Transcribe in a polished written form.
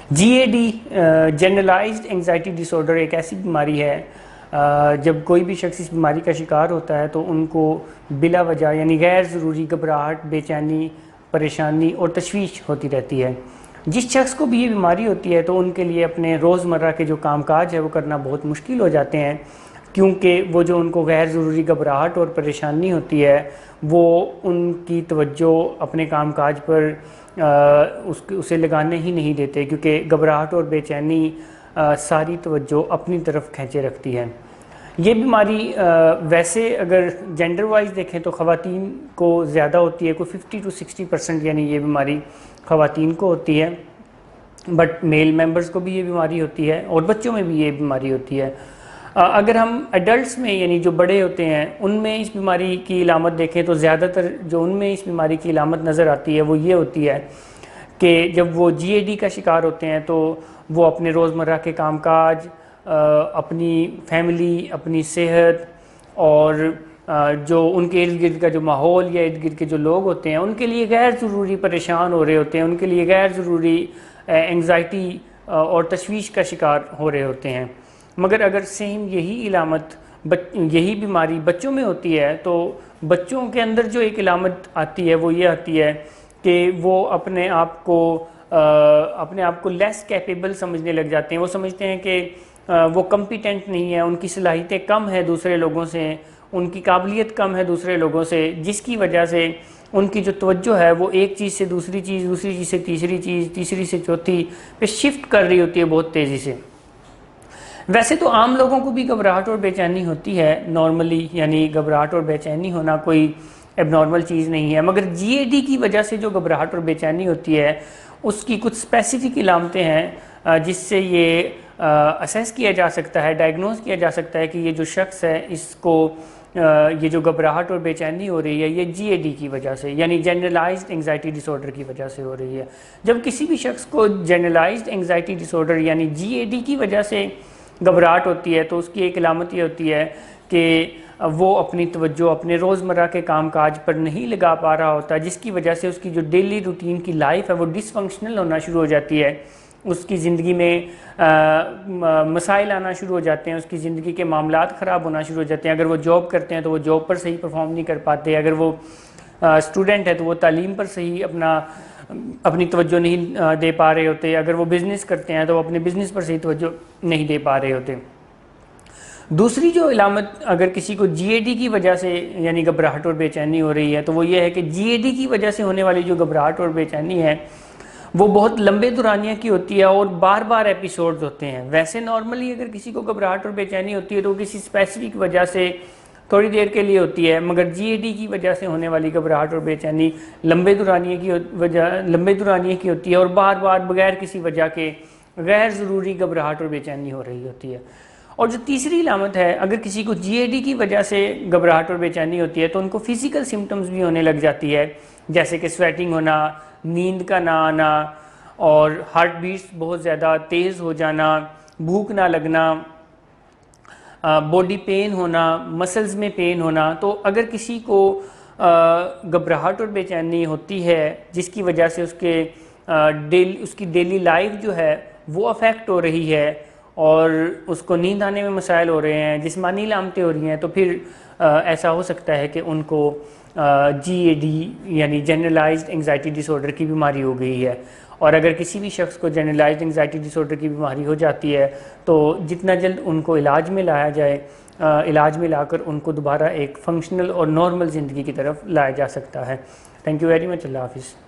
جی اے D generalised anxiety ڈس order ایک ایسی بیماری ہے جب کوئی بھی شخص اس بیماری کا شکار ہوتا ہے تو ان کو بلا وجہ یعنی غیر ضروری گھبراہٹ، بے چینی، پریشانی اور تشویش ہوتی رہتی ہے۔ جس شخص کو بھی یہ بیماری ہوتی ہے تو ان کے لیے اپنے روزمرہ کے جو کام کاج ہے وہ کرنا بہت مشکل ہو جاتے ہیں، کیونکہ وہ جو ان کو غیر ضروری گھبراہٹ اور پریشانی ہوتی ہے وہ ان کی توجہ اپنے کام کاج پر اسے لگانے ہی نہیں دیتے، کیونکہ گھبراہٹ اور بے چینی ساری توجہ اپنی طرف کھینچے رکھتی ہے۔ یہ بیماری ویسے اگر جینڈر وائز دیکھیں تو خواتین کو زیادہ ہوتی ہے، کوئی 50 to 60% یعنی یہ بیماری خواتین کو ہوتی ہے، بٹ میل ممبرز کو بھی یہ بیماری ہوتی ہے اور بچوں میں بھی یہ بیماری ہوتی ہے۔ اگر ہم ایڈلٹس میں یعنی جو بڑے ہوتے ہیں ان میں اس بیماری کی علامت دیکھیں تو زیادہ تر جو ان میں اس بیماری کی علامت نظر آتی ہے وہ یہ ہوتی ہے کہ جب وہ جی اے ڈی کا شکار ہوتے ہیں تو وہ اپنے روزمرہ کے کام کاج، اپنی فیملی، اپنی صحت اور جو ان کے ارد گرد کا جو ماحول یا ارد گرد کے جو لوگ ہوتے ہیں ان کے لیے غیر ضروری پریشان ہو رہے ہوتے ہیں، ان کے لیے غیر ضروری انگزائٹی اور تشویش کا شکار ہو رہے ہوتے ہیں۔ مگر اگر سیم یہی علامت یہی بیماری بچوں میں ہوتی ہے تو بچوں کے اندر جو ایک علامت آتی ہے وہ یہ آتی ہے کہ وہ اپنے آپ کو لیس کیپیبل سمجھنے لگ جاتے ہیں۔ وہ سمجھتے ہیں کہ وہ کمپیٹنٹ نہیں ہے، ان کی صلاحیتیں کم ہیں دوسرے لوگوں سے، ان کی قابلیت کم ہے دوسرے لوگوں سے، جس کی وجہ سے ان کی جو توجہ ہے وہ ایک چیز سے دوسری چیز، دوسری چیز سے تیسری چیز، تیسری سے چوتھی پہ شفٹ کر رہی ہوتی ہے بہت تیزی سے۔ ویسے تو عام لوگوں کو بھی گھبراہٹ اور بے چینی ہوتی ہے نارملی، یعنی گھبراہٹ اور بے چینی ہونا کوئی اب نارمل چیز نہیں ہے، مگر جی اے ڈی کی وجہ سے جو گھبراہٹ اور بے چینی ہوتی ہے اس کی کچھ اسپیسیفک علامتیں ہیں جس سے یہ اسیس کیا جا سکتا ہے، ڈائگنوز کیا جا سکتا ہے کہ یہ جو شخص ہے اس کو یہ جو گھبراہٹ اور بے چینی ہو رہی ہے یہ جی اے ڈی کی وجہ سے یعنی جنرلائزڈ انگزائٹی ڈس آرڈر کی وجہ سے ہو رہی ہے۔ جب کسی بھی شخص کو جنرلائزڈ انگزائٹی ڈس آرڈر یعنی جی اے ڈی کی وجہ سے گھبراہٹ ہوتی ہے تو اس کی ایک علامت یہ ہوتی ہے کہ وہ اپنی توجہ اپنے روزمرہ کے کام کاج پر نہیں لگا پا رہا ہوتا، جس کی وجہ سے اس کی جو ڈیلی روٹین کی لائف ہے وہ ڈس فنکشنل ہونا شروع ہو جاتی ہے، اس کی زندگی میں مسائل آنا شروع ہو جاتے ہیں، اس کی زندگی کے معاملات خراب ہونا شروع ہو جاتے ہیں۔ اگر وہ جاب کرتے ہیں تو وہ جاب پر صحیح پرفارم نہیں کر پاتے، اگر وہ اسٹوڈنٹ ہے تو وہ تعلیم پر صحیح اپنی توجہ نہیں دے پا رہے ہوتے، اگر وہ بزنس کرتے ہیں تو وہ اپنے بزنس پر صحیح توجہ نہیں دے پا رہے ہوتے۔ دوسری جو علامت اگر کسی کو جی اے ڈی کی وجہ سے یعنی گھبراہٹ اور بے چینی ہو رہی ہے تو وہ یہ ہے کہ جی اے ڈی کی وجہ سے ہونے والی جو گھبراہٹ اور بے چینی ہے وہ بہت لمبے دورانیہ کی ہوتی ہے اور بار بار ایپیسوڈز ہوتے ہیں۔ ویسے نارملی اگر کسی کو گھبراہٹ اور بے چینی ہوتی ہے تو وہ کسی اسپیسیفک وجہ سے تھوڑی دیر کے لیے ہوتی ہے، مگر جی اے ڈی کی وجہ سے ہونے والی گھبراہٹ اور بے چینی لمبے دورانیے کی ہوتی ہے اور بار بار بغیر کسی وجہ کے غیر ضروری گھبراہٹ اور بے چینی ہو رہی ہوتی ہے۔ اور جو تیسری علامت ہے اگر کسی کو جی اے ڈی کی وجہ سے گھبراہٹ اور بے چینی ہوتی ہے تو ان کو فزیکل سمٹمز بھی ہونے لگ جاتی ہے، جیسے کہ سویٹنگ ہونا، نیند کا نہ آنا اور ہارٹ بیٹس بہت زیادہ تیز ہو جانا، بھوک نہ لگنا، باڈی پین ہونا، مسلز میں پین ہونا۔ تو اگر کسی کو گھبراہٹ اور بے چینی ہوتی ہے جس کی وجہ سے اس کی ڈیلی لائف جو ہے وہ افیکٹ ہو رہی ہے اور اس کو نیند آنے میں مسائل ہو رہے ہیں، جسمانی علامتیں ہو رہی ہیں، تو پھر ایسا ہو سکتا ہے کہ ان کو جی اے ڈی یعنی جنرلائزڈ انگزائٹی ڈس آرڈر کی بیماری ہو گئی ہے۔ اور اگر کسی بھی شخص کو جنرلائزڈ انگزائٹی ڈس آرڈر کی بیماری ہو جاتی ہے تو جتنا جلد ان کو علاج میں لایا جائے، علاج میں لا کر ان کو دوبارہ ایک فنکشنل اور نارمل زندگی کی طرف لایا جا سکتا ہے۔ تھینک یو ویری مچ، اللہ حافظ۔